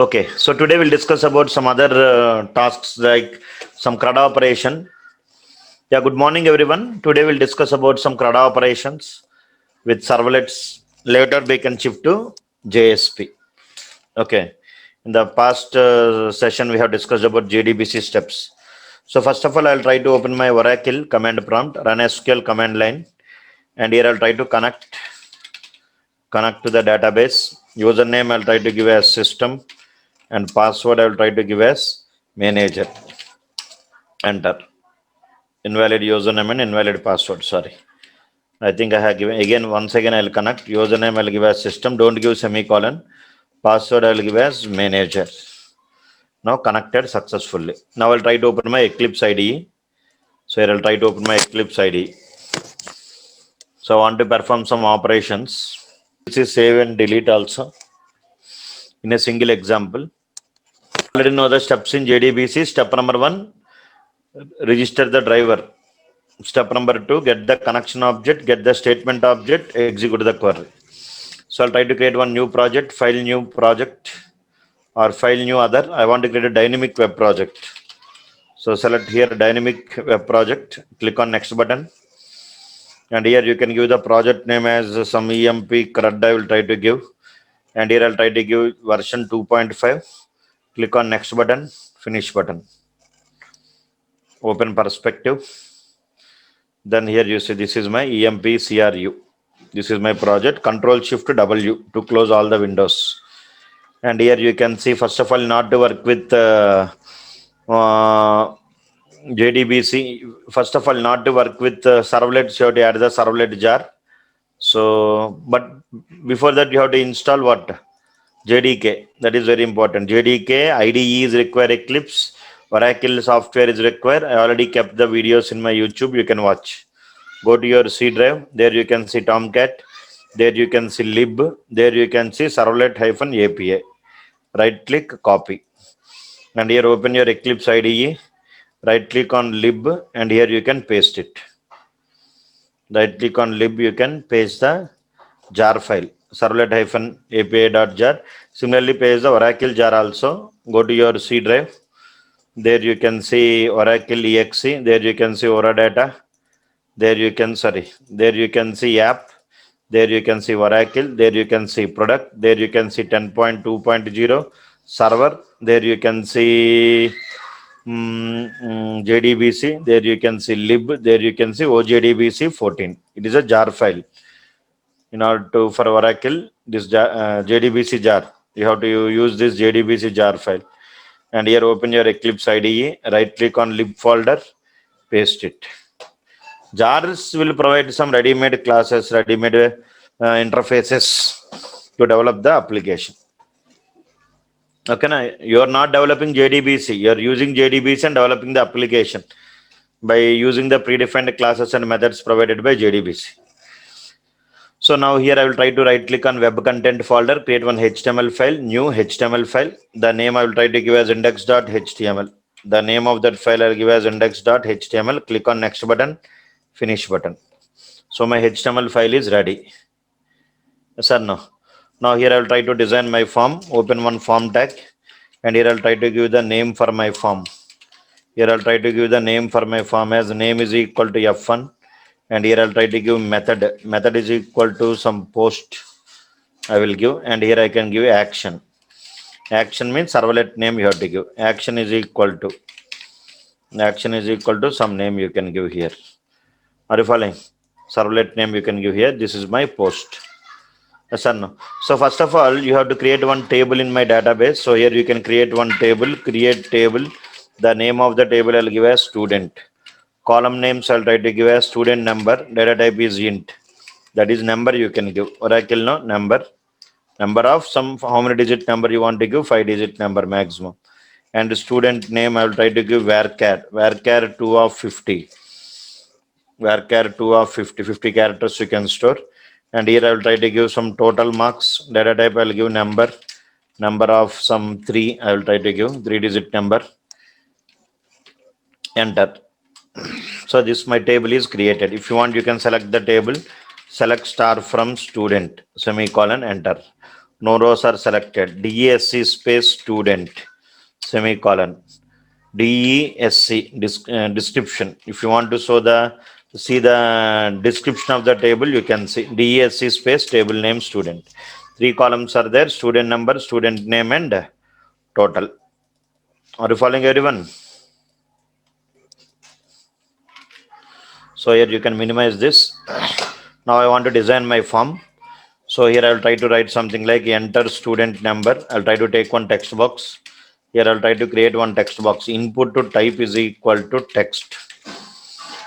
Okay, so today we'll discuss about some other tasks like some CRUD operation. Yeah, good morning everyone. Today we'll discuss about some CRUD operations with servlets. Later we can shift to JSP. Okay, in the past session we have discussed about JDBC steps. So first of all, I'll try to open my Oracle command prompt, run SQL command line, and here I'll try to connect to the database. Username I'll try to give as system, and password I will try to give as manager. Enter. Invalid username and invalid password. Sorry. I think I have given again. Once again, I'll connect. Username I'll give as system. Don't give semicolon. Password I'll give as manager. Now connected successfully. Now I'll try to open my Eclipse IDE. So here I'll try to open my Eclipse IDE. So I want to perform some operations. This is save and delete also in a single example. Already know the steps in JDBC. Step number 1, register the driver. Step number 2, get the connection object, get the statement object, execute the query. So I'll try to create one new project, file new project, or file new other. I want to create a dynamic web project. So select here dynamic web project, click on next button. And here you can give the project name as some EMP CRUD I will try to give. And here I'll try to give version 2.5. Click on next button, finish button. Open perspective. Then here you see this is my EMP CRU. This is my project. Control Shift W to close all the windows. And here you can see, first of all, not to work with JDBC. First of all, not to work with servlets, you have to add the servlet jar. So, but before that, you have to install what? JDK. That is very important. JDK, IDE is required, Eclipse, Oracle software is required. I already kept the videos in my YouTube. You can watch. Go to your C drive. There you can see Tomcat. There you can see lib. There you can see servlet-API. Right click, copy. And here open your Eclipse IDE. Right click on lib and here you can paste it. Right click on lib, you can paste the jar file. Servlet-API.jar. Similarly, paste the Oracle jar also. Go to your C drive. There you can see Oracle exe. There you can see Oradata. There you can see app. There you can see Oracle. There you can see product. There you can see 10.2.0 server. There you can see JDBC. There you can see lib. There you can see OJDBC 14. It is a jar file. In order to for Oracle, this JDBC jar, you have to use this JDBC jar file. And here open your Eclipse IDE. Right click on lib folder. Paste it. Jars will provide some ready-made classes, ready-made interfaces to develop the application. Okay, now you are not developing JDBC. You are using JDBC and developing the application by using the predefined classes and methods provided by JDBC. So now here I will try to right-click on web content folder, create one HTML file, new HTML file. The name I will try to give as index.html. The name of that file I will give as index.html. Click on next button, finish button. So my HTML file is ready. Yes or no? Now here I will try to design my form. Open one form tag. And here I will try to give the name for my form. Here I will try to give the name for my form as name is equal to F1. And here I'll try to give method. Method is equal to some post I will give. And here I can give action. Action means servlet name you have to give. Action is equal to some name you can give here. Are you following? Servlet name you can give here. This is my post. Yes or no? So first of all, you have to create one table in my database. So here you can create one table, create table. The name of the table I'll give as student. Column names I'll try to give as student number. Data type is int. That is number you can give. Oracle no number. Number of some how many digit number you want to give, 5-digit number maximum. And student name I will try to give varchar. Varchar 2 of 50. Varchar 2 of 50. 50 characters you can store. And here I will try to give some total marks. Data type I will give number. Number of some 3 I will try to give 3-digit number. Enter. So this my table is created. If you want, you can select the table. Select star from student. Semicolon. Enter. No rows are selected. DESC space student, semicolon. DESC description. If you want to see the description of the table, you can see DESC space table name student. 3 columns are there: student number, student name, and total. Are you following, everyone? So here you can minimize this. Now I want to design my form. So here I'll try to write something like enter student number. I'll try to take one text box. Here I'll try to create one text box. Input to type is equal to text.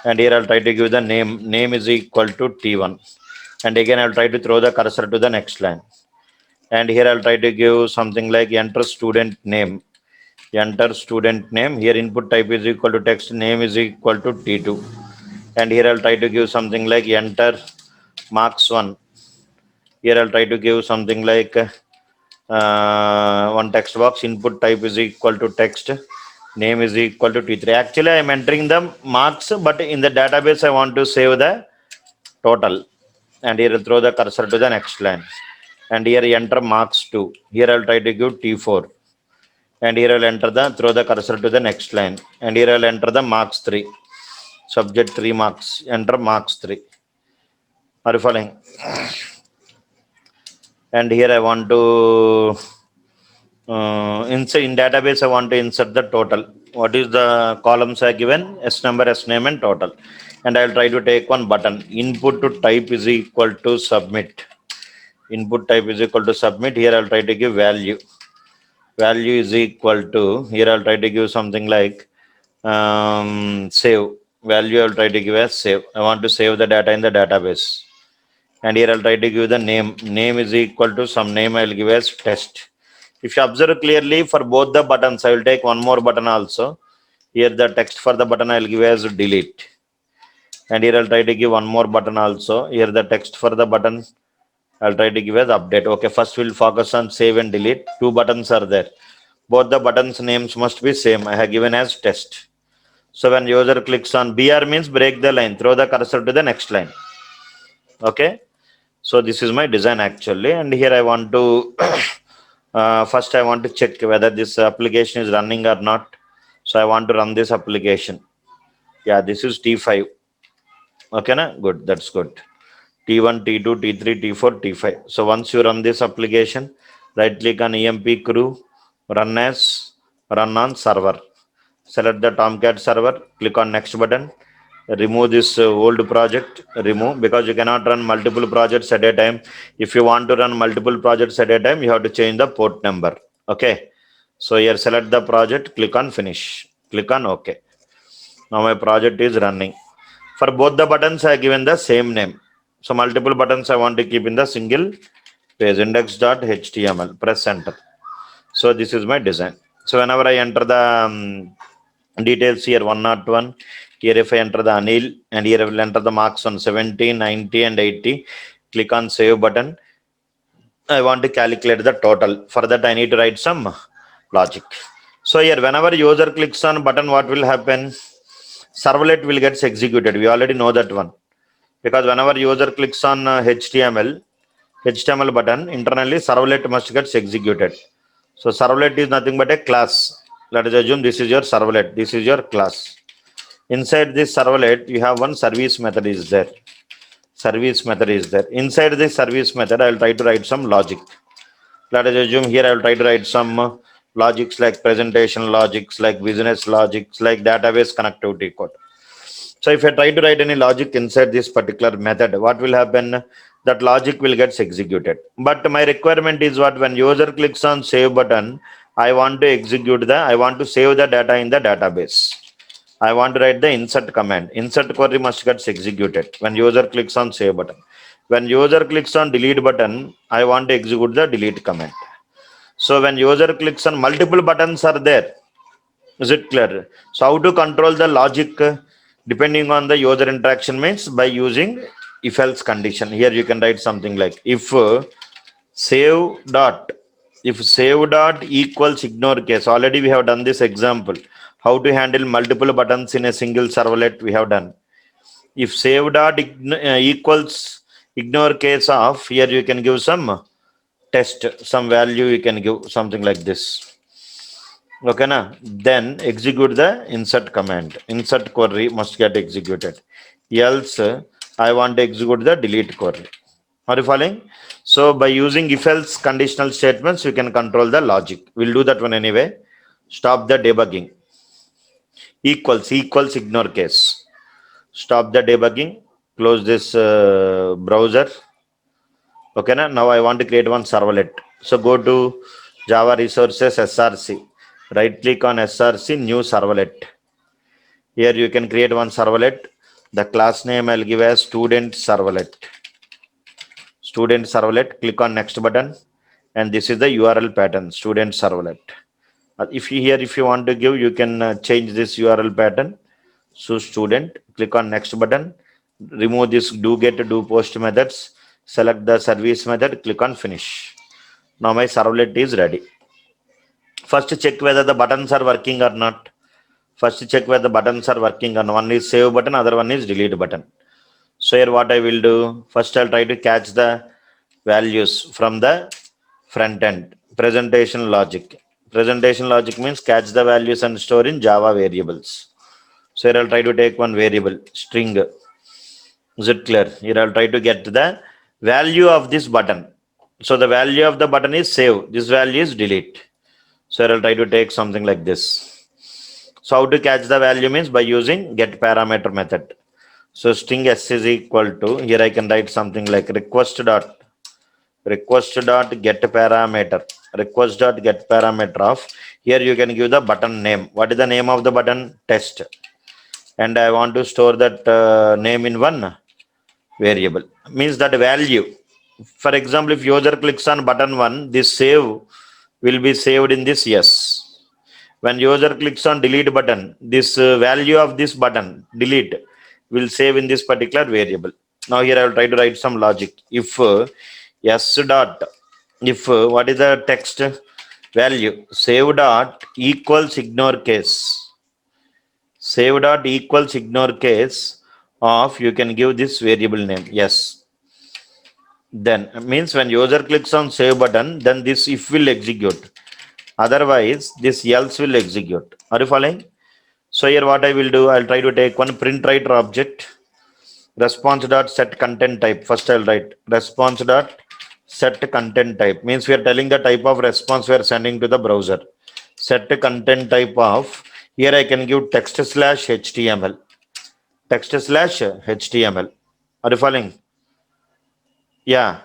And here I'll try to give the name. Name is equal to T1. And again I'll try to throw the cursor to the next line. And here I'll try to give something like enter student name. Enter student name. Here input type is equal to text. Name is equal to T2. And here I'll try to give something like enter marks 1. Here I'll try to give something like one text box. Input type is equal to text. Name is equal to T3. Actually, I'm entering the marks, but in the database, I want to save the total. And here I'll throw the cursor to the next line. And here enter marks 2. Here I'll try to give T4. And here I'll throw the cursor to the next line. And here I'll enter the marks 3. Subject 3 marks. Enter marks 3. Are you following? And here I want to insert in database. I want to insert the total. What is the columns I given? S number, S name, and total. And I'll try to take one button. Input to type is equal to submit. Input type is equal to submit. Here I'll try to give value. Value is equal to, here I'll try to give something like save. Value I'll try to give as save. I want to save the data in the database. And here I'll try to give the name. Name is equal to some name I'll give as test. If you observe clearly, for both the buttons, I will take one more button also. Here the text for the button I'll give as delete. And here I'll try to give one more button also. Here the text for the button I'll try to give as update. Okay, first we'll focus on save and delete. 2 buttons are there. Both the buttons names must be same. I have given as test. So when user clicks on BR means break the line, throw the cursor to the next line. Okay. So this is my design actually. And here I want to, first I want to check whether this application is running or not. So I want to run this application. Yeah, this is T5. Okay, na? Good. That's good. T1, T2, T3, T4, T5. So once you run this application, right click on EMP crew, run on server. Select the Tomcat server, click on next button, remove this old project, remove, because you cannot run multiple projects at a time. If you want to run multiple projects at a time, you have to change the port number. Okay. So here select the project, click on finish, click on OK. Now my project is running. For both the buttons, I have given the same name. So multiple buttons I want to keep in the single page, index.html, press enter. So this is my design. So whenever I enter the details here, 101, here if I enter the Anil, and here I will enter the marks on 70, 90 and 80, click on save button. I want to calculate the total. For that I need to write some logic. So here whenever user clicks on button, what will happen? Servlet will get executed. We already know that one. Because whenever user clicks on HTML button, internally servlet must get executed. So servlet is nothing but a class. Let us assume this is your servlet. This is your class. Inside this servlet, you have one service method is there. Service method is there. Inside this service method, I will try to write some logic. Let us assume here I will try to write some logics like presentation logics, like business logics, like database connectivity code. So if I try to write any logic inside this particular method, what will happen? That logic will get executed. But my requirement is what? When user clicks on save button, I want to save the data in the database. I want to write the insert command. Insert query must get executed when user clicks on save button. When user clicks on delete button, I want to execute the delete command. So when user clicks on multiple buttons are there. Is it clear? So how to control the logic depending on the user interaction means by using if else condition. Here you can write something like if save dot equals ignore case. Already we have done this example. How to handle multiple buttons in a single servlet we have done. If save dot equals ignore case of, here you can give some test some value, you can give something like this. Okay, na? Then execute the insert command. Insert query must get executed. Else, I want to execute the delete query. Are you following? So by using if else conditional statements, you can control the logic. We'll do that one anyway. Stop the debugging. Equals ignore case. Stop the debugging. Close this browser. Okay, now I want to create one servlet. So go to Java Resources SRC. Right click on SRC, new servlet. Here you can create one servlet. The class name I'll give as student servlet. Student servlet. Click on next button. And this is the URL pattern, student servlet. If you want to give, you can change this URL pattern. So student, click on next button. Remove this do get do post methods. Select the service method. Click on finish. Now my servlet is ready. First check whether the buttons are working or not. First check whether the buttons are working on. One is save button, other one is delete button. So here what I will do, first I'll try to catch the values from the front end. Presentation logic. Presentation logic means catch the values and store in Java variables. So here I'll try to take one variable, string. Is it clear? Here I'll try to get the value of this button. So the value of the button is save. This value is delete. So I'll try to take something like this. So how to catch the value means by using get parameter method. So string s is equal to, here I can write something like request dot get parameter. Request dot get parameter of, here you can give the button name. What is the name of the button? Test. And I want to store that name in one variable. Means that value. For example, if user clicks on button 1, this save will be saved in this yes. When user clicks on delete button, this value of this button, delete, will save in this particular variable. Now here I will try to write some logic. If s dot, if what is the text value? Save dot equals ignore case. Save dot equals ignore case of, you can give this variable name. Yes. Then means when user clicks on save button, then this if will execute. Otherwise, this else will execute. Are you following? So here what I will do, I'll try to take one print writer object, response dot set content type. First I'll write response dot set content type. Means we are telling the type of response we are sending to the browser. Set content type of, here I can give text slash HTML. Text slash HTML. Are you following? Yeah.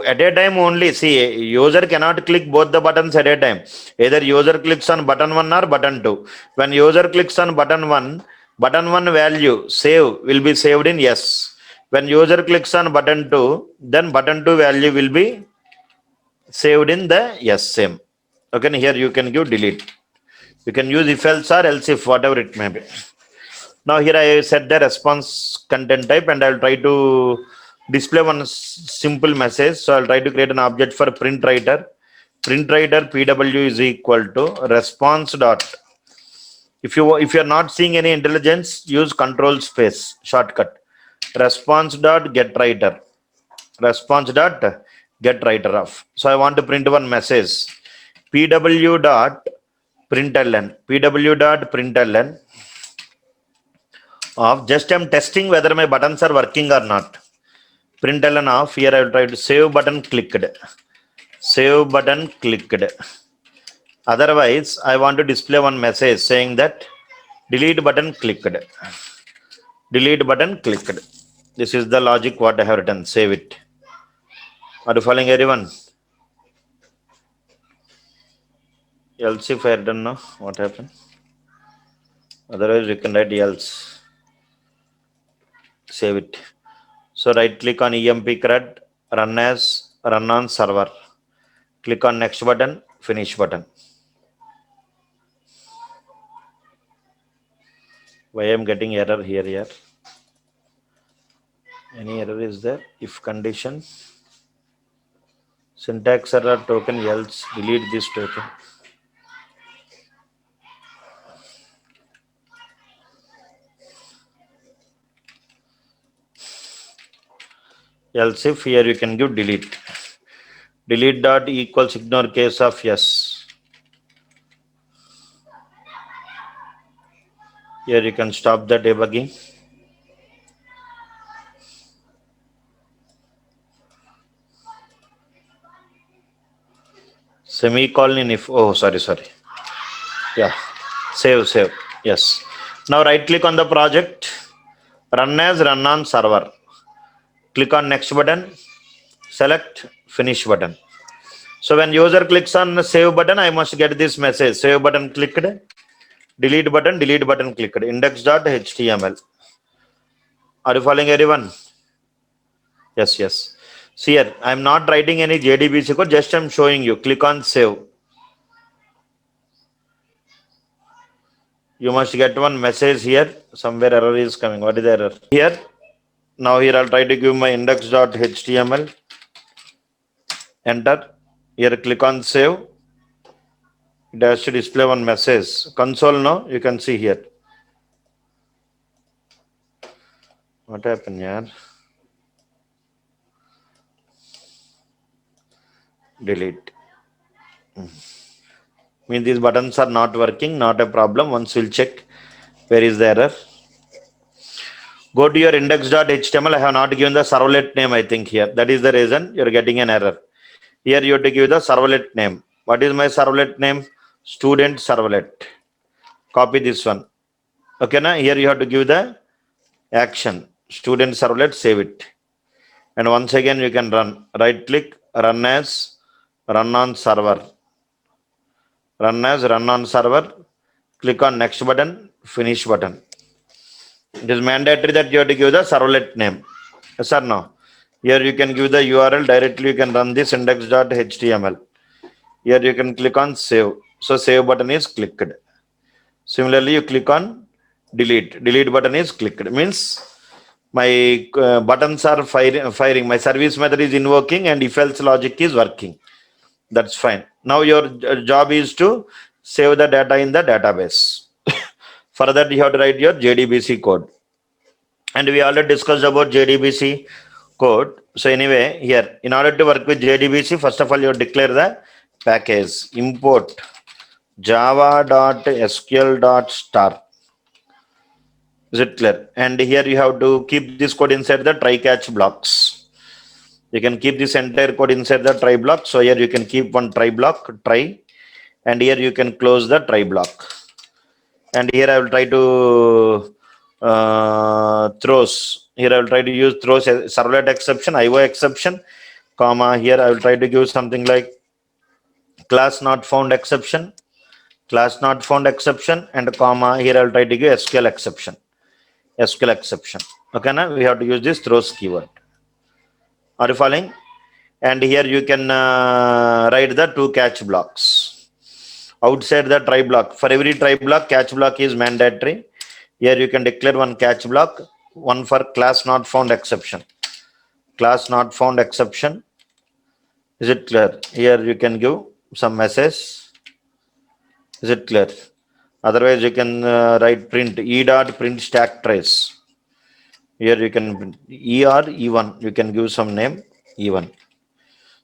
At a time only, see, user cannot click both the buttons at a time. Either user clicks on button 1 or button 2. When user clicks on button 1 value save will be saved in yes. When user clicks on button 2, then button 2 value will be saved in the yes same. Okay, here you can give delete. You can use if else or else if, whatever it may be. Now here I set the response content type and I'll try to display one simple message. So I'll try to create an object for print writer. Print writer PW is equal to response dot. If you are not seeing any intelligence, use control space shortcut. Response dot get writer. Response dot get writer of. So I want to print one message. PW dot println. PW dot println of, just I'm testing whether my buttons are working or not. Println of, here I will try to save button clicked. Save button clicked. Otherwise, I want to display one message saying that delete button clicked. Delete button clicked. This is the logic what I have written. Save it. Are you following everyone? Else if I don't know what happened. Otherwise, you can write else. Save it. So right click on emp CRUD, run as, run on server. Click on next button, finish button. Why I'm getting error here? Any error is there? If condition, syntax error token else, delete this token. Else if, here you can give delete. delete dot equals ignore case of yes. Here you can stop the debugging. Semicolon if, oh, sorry. Yeah, save. Yes. Now right click on the project, run as run on server. Click on next button, select finish button. So when user clicks on the save button, I must get this message, save button clicked, delete button clicked, index.html. Are you following everyone? Yes. See here, I'm not writing any JDBC code, just I'm showing you. Click on save. You must get one message here. Somewhere error is coming. What is the error? Here. Now here I'll try to give my index.html. Enter. Here click on save. It has to display one message. Console now, you can see here. What happened here? Delete. Means these buttons are not working, not a problem. Once we'll check where is the error. Go to your index.html. I have not given the servlet name, I think here. That is the reason you're getting an error. Here you have to give the servlet name. What is my servlet name? Student servlet. Copy this one. Okay, now here you have to give the action. Student servlet, save it. And once again you can run. Right click, run as, run on server. Run as, run on server. Click on next button, finish button. It is mandatory that you have to give the servlet name. Yes or no? Here you can give the URL directly. You can run this index.html. Here you can click on save. So save button is clicked. Similarly, you click on delete. Delete button is clicked. Means my buttons are firing. My service method is invoking and if else logic is working. That's fine. Now your job is to save the data in the database. For that, you have to write your JDBC code. And we already discussed about JDBC code. So anyway, here, in order to work with JDBC, first of all, you declare the package, import java.sql.star. Is it clear? And here you have to keep this code inside the try catch blocks. You can keep this entire code inside the try block. So here you can keep one try block, try, and here you can close the try block. And here I will try to throws. Here I will try to use throws servlet exception, IO exception, comma. Here I will try to give something like class not found exception, and comma. Here I will try to give SQL exception. Okay, now we have to use this throws keyword. Are you following? And here you can write the two catch blocks outside the try block. For every try block, catch block is mandatory. Here you can declare one catch block, one for class not found exception. Class not found exception. Is it clear? Here you can give some message. Is it clear? Otherwise, you can write print e.print stack trace. Here you can print E or E1. You can give some name E1.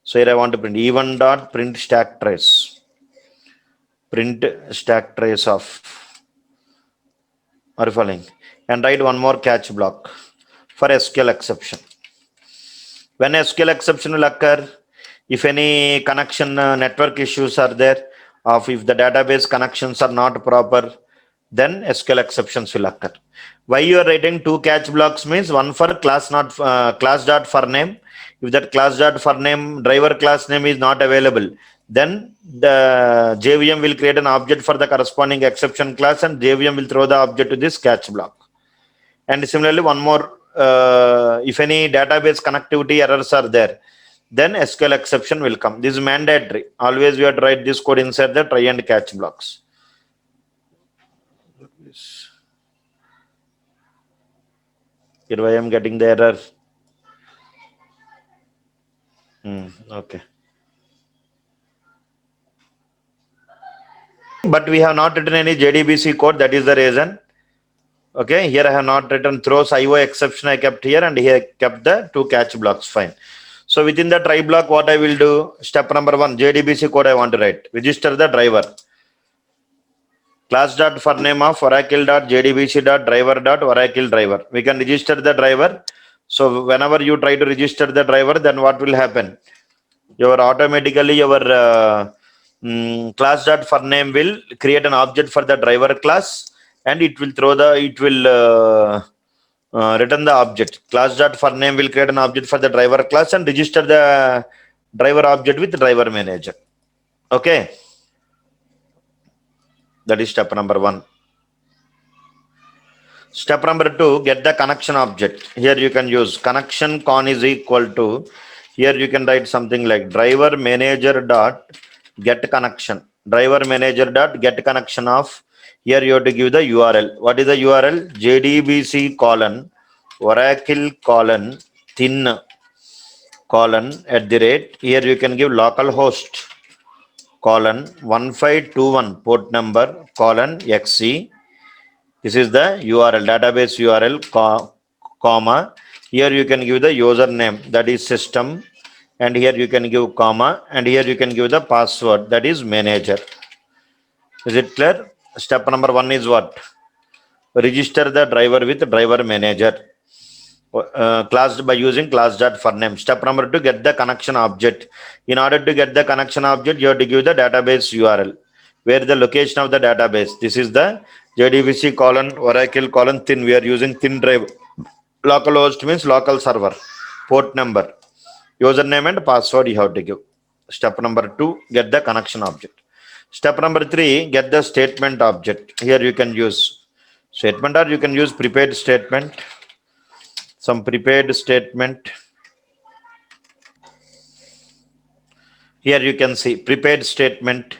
So here I want to print E1.print stack trace. Print stack trace of. Are you following? And write one more catch block for SQL exception. When SQL exception will occur, if any connection network issues are there, or if the database connections are not proper, then SQL exceptions will occur. Why you are writing two catch blocks means one for class not class.forName. If that class.forName driver class name is not available, then the JVM will create an object for the corresponding exception class and JVM will throw the object to this catch block. And similarly, one more, if any database connectivity errors are there, then SQL exception will come. This is mandatory. Always we have to write this code inside the try and catch blocks. Here I am getting the error. Okay. But we have not written any JDBC code. That is the reason. Okay. Here I have not written throws IO exception. I kept here and here I kept the two catch blocks. Fine. So within the try block, what I will do, step number 1, JDBC code I want to write. Register the driver. Class dot for name of Oracle dot JDBC dot driver dot Oracle driver. We can register the driver. So whenever you try to register the driver, then what will happen? Your automatically your class dot for name will create an object for the driver class, and it will return the object. Class dot for name will create an object for the driver class and register the driver object with driver manager. Okay, that is step number 1. Step number 2, get the connection object. Here you can use connection con is equal to, here you can write something like driver manager dot get connection. Driver manager dot get connection of, here you have to give the URL. What is the URL? JDBC colon Oracle colon thin colon @ here you can give localhost colon 1521 port number colon XC. This is the URL, database URL, comma. Here you can give the username, that is system, and here you can give comma, and here you can give the password, that is manager. Is it clear? Step number 1 is what? Register the driver with driver manager. Class by using class dot for name. Step number 2, get the connection object. In order to get the connection object, you have to give the database URL. Where the location of the database? This is the JDBC colon Oracle colon thin. We are using thin drive. Localhost means local server. Port number, username and password you have to give. Step number 2, get the connection object. Step number 3, get the statement object. Here you can use statement, or you can use prepared statement. Some prepared statement. Here you can see prepared statement.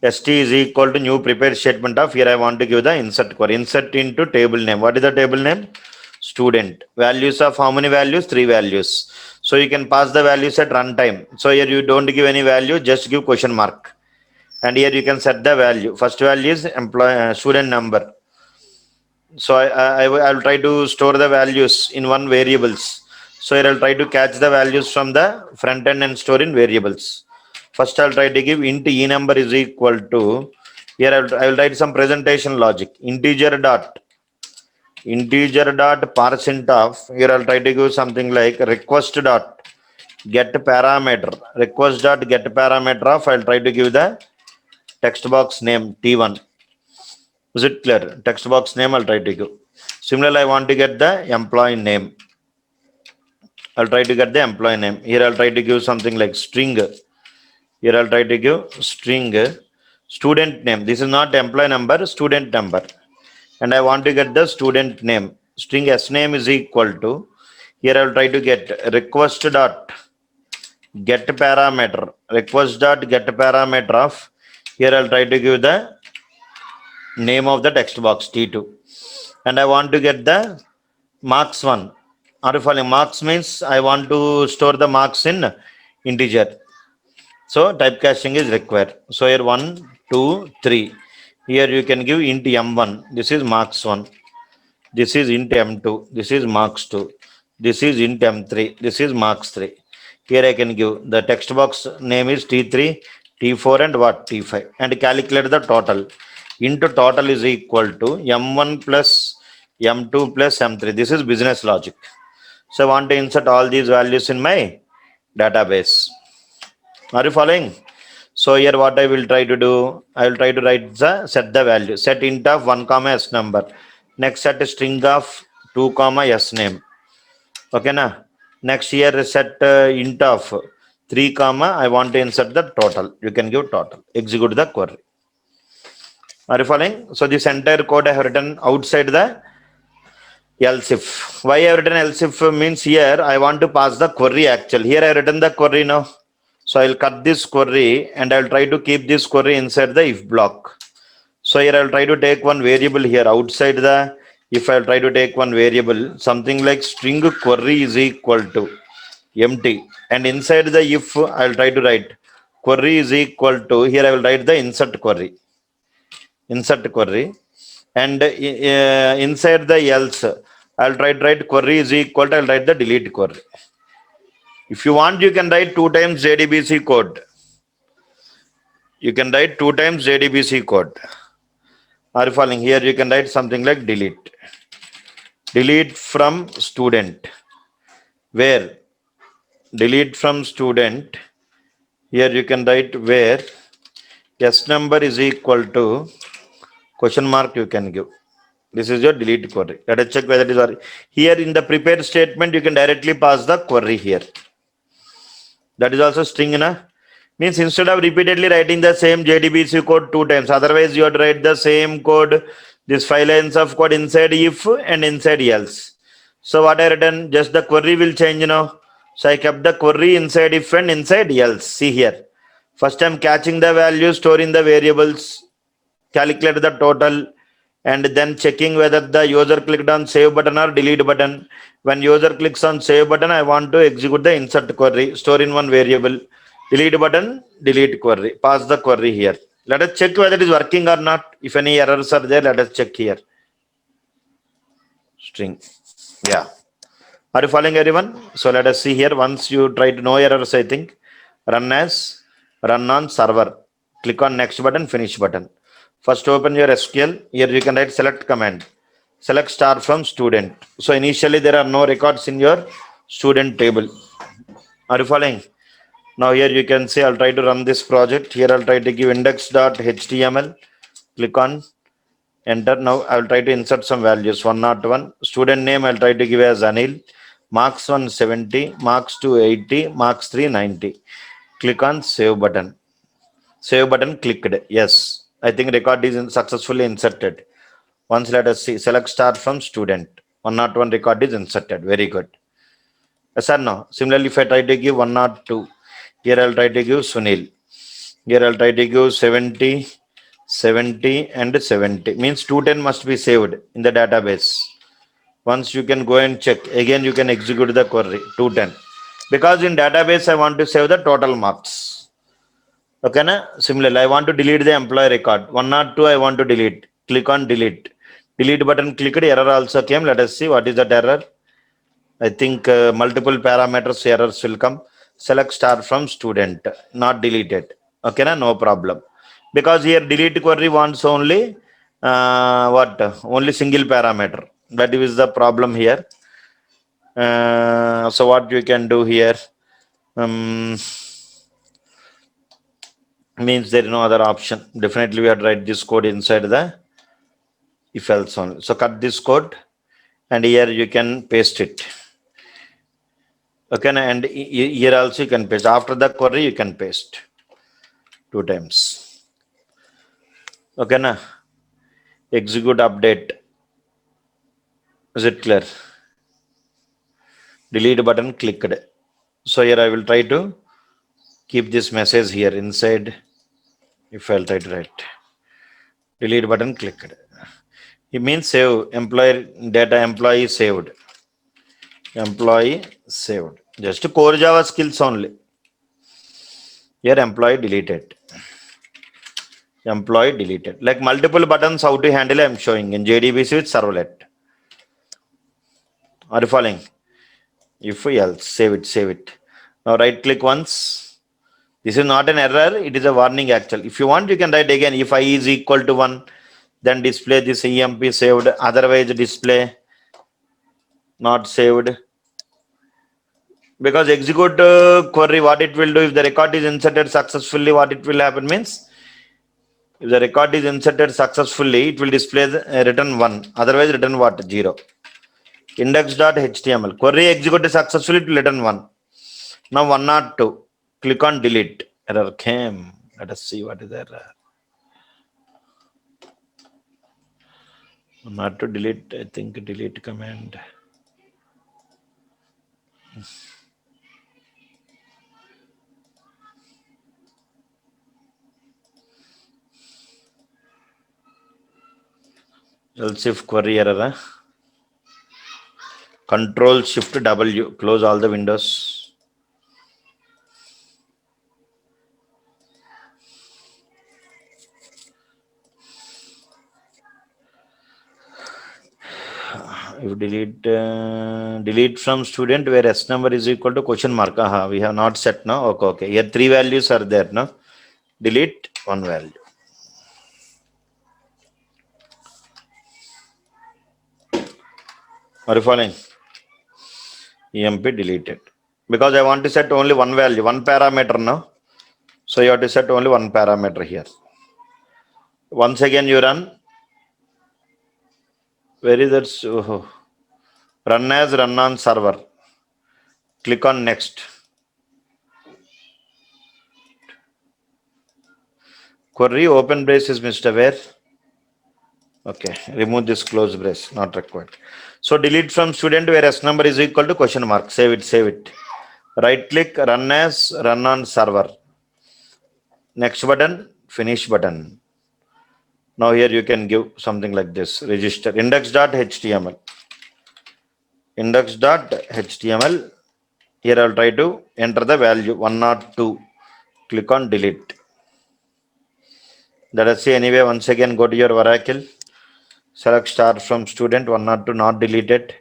ST is equal to new prepared statement of, here I want to give the insert query. Insert into table name. What is the table name? Student. Values of how many values? 3 values. So you can pass the values at runtime. So here you don't give any value, just give question mark. And here you can set the value. First value is student number. So I will try to store the values in one variables. So here I'll try to catch the values from the front end and store in variables. First I'll try to give int e number is equal to, here I will write some presentation logic. Integer dot parse int of, here I'll try to give something like request dot get parameter. Request dot get parameter of, I'll try to give the text box name T1. Is it clear? Text box name I'll try to give. Similarly, I want to get the employee name. I'll try to get the employee name. Here I'll try to give something like string. Here I'll try to give string student name. This is not employee number, student number. And I want to get the student name. String s name is equal to, here I'll try to get request dot get parameter. Request dot get parameter of, here I'll try to give the name of the text box T2. And I want to get the marks 1. Are you following? Marks means I want to store the marks in integer. So typecasting is required. So here 1, 2, 3. Here you can give int m1. This is marks 1. This is int m2. This is marks 2. This is int m3. This is marks 3. Here I can give the text box name is T3, T4 and what? T5. And calculate the total. Into total is equal to m1 plus m2 plus m3. This is business logic. So I want to insert all these values in my database. Are you following? So here what I will try to do, I will try to write the set the value. Set int of 1 comma s number. Next set a string of 2 comma s name. Okay na? Next here set int of 3 comma, I want to insert the total. You can give total. Execute the query. Are you following? So this entire code I have written outside the else if. Why I have written else if means here I want to pass the query actual. Here I have written the query now. So I'll cut this query and I'll try to keep this query inside the if block. So here I'll try to take one variable here outside the, if I'll try to take one variable, something like string query is equal to empty. And inside the if I'll try to write query is equal to, here I will write the insert query. Insert query. And inside the else, I'll try to write query is equal to, I'll write the delete query. If you want, you can write 2 times JDBC code. You can write 2 times JDBC code. Are you following? Here you can write something like delete. Delete from student. Where? Delete from student. Here you can write where S number is equal to question mark you can give. This is your delete query. Let us check whether it is here in the prepared statement. You can directly pass the query here. That is also string means instead of repeatedly writing the same JDBC code 2 times, otherwise you have to write the same code, this 5 lines of code inside if and inside else. So what I written, just the query will change now. So I kept the query inside if and inside else. See here. First I'm catching the value, storing the variables, calculate the total, and then checking whether the user clicked on save button or delete button. When user clicks on save button, I want to execute the insert query, store in one variable, delete button, delete query, pass the query here. Let us check whether it is working or not. If any errors are there, let us check here. String. Yeah. Are you following everyone? So let us see here. Once you try to no errors, I think, run as, run on server. Click on next button, finish button. First open your SQL. Here you can write select command. Select star from student. So initially there are no records in your student table. Are you following? Now here you can see I'll try to run this project. Here I'll try to give index.html. Click on enter. Now I will try to insert some values. 101. Student name I'll try to give as Anil. Marks 1 70, marks 2 80, marks 3 90. Click on save button. Save button clicked. Yes. I think record is successfully inserted. Once let us see. Select start from student. 101 record is inserted. Very good. Yes or no? Similarly, if I try to give 102, here I'll try to give Sunil. Here I'll try to give 70, 70 and 70. Means 210 must be saved in the database. Once you can go and check. Again, you can execute the query 210. Because in database, I want to save the total marks. Okay, na? Similarly, I want to delete the employee record. 102, I want to delete. Click on delete. Delete button clicked. Error also came. Let us see what is that error. I think multiple parameters errors will come. Select star from student, not deleted. Okay, na? No problem. Because here delete query wants only what? Only single parameter. That is the problem here. So what you can do here means there is no other option. Definitely we have to write this code inside the if else only. So cut this code and here you can paste it. Okay, and here also you can paste. After the query you can paste 2 times. Okay, na? Execute update. Is it clear? Delete button clicked. So here I will try to keep this message here inside. If I'll try to write delete button clicked. It means save employee data employee saved. Employee saved. Just core Java skills only. Here employee deleted. Employee deleted. Like multiple buttons, how to handle I'm showing in JDBC with servlet. Are you following? If else, save it, save it. Now right click once. This is not an error, it is a warning actual. If you want, you can write again if I is equal to 1, then display this EMP saved, otherwise display not saved. Because execute query, what it will do if the record is inserted successfully, what it will happen means if the record is inserted successfully, it will display the return 1, otherwise return what? 0. Index.html query executed successfully to return 1. Now 102. Click on delete. Error came. Let us see what is the error. Not to delete, I think delete command. Else if query error. Control Shift W. Close all the windows. If delete from student where S number is equal to question mark. We have not set now. Okay. Here 3 values are there now. Delete 1 value. Are you following? EMP deleted. Because I want to set only one value, one parameter now. So you have to set only one parameter here. Once again you run. Where is that? Run as run on server. Click on next. Query open brace is Mr. Where? Okay, remove this close brace, not required. So delete from student where S number is equal to question mark. Save it, save it. Right click, run as, run on server. Next button, finish button. Now here you can give something like this, register index.html. Index.html. Here I'll try to enter the value 102. Click on delete. Let us see anyway. Once again, go to your Oracle. Select star from student 102 not deleted.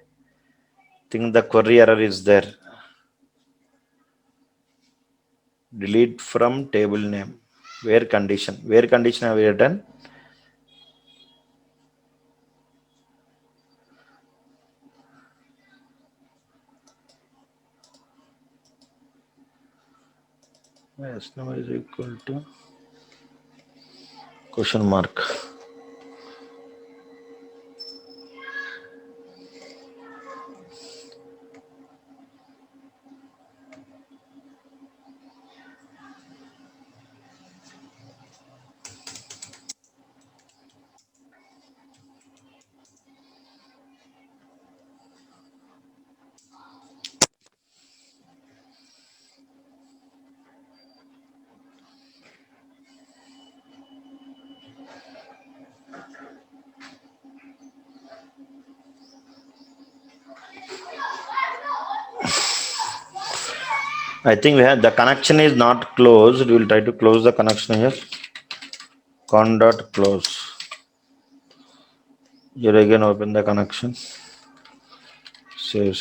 Think the query error is there. Delete from table name. Where condition? Where condition have we written? S number is equal to question mark. I think we have the connection is not closed. We will try to close the connection here. Con dot close. Here again open the connection. Save.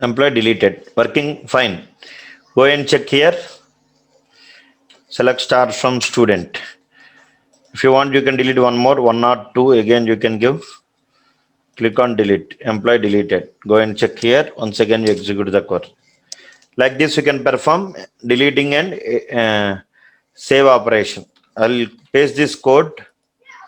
Employee deleted. Working fine. Go and check here. Select star from student. If you want, you can delete one more, 102. Again, you can give. Click on delete. Employee deleted. Go and check here. Once again, you execute the code. Like this, you can perform deleting and save operation. I'll paste this code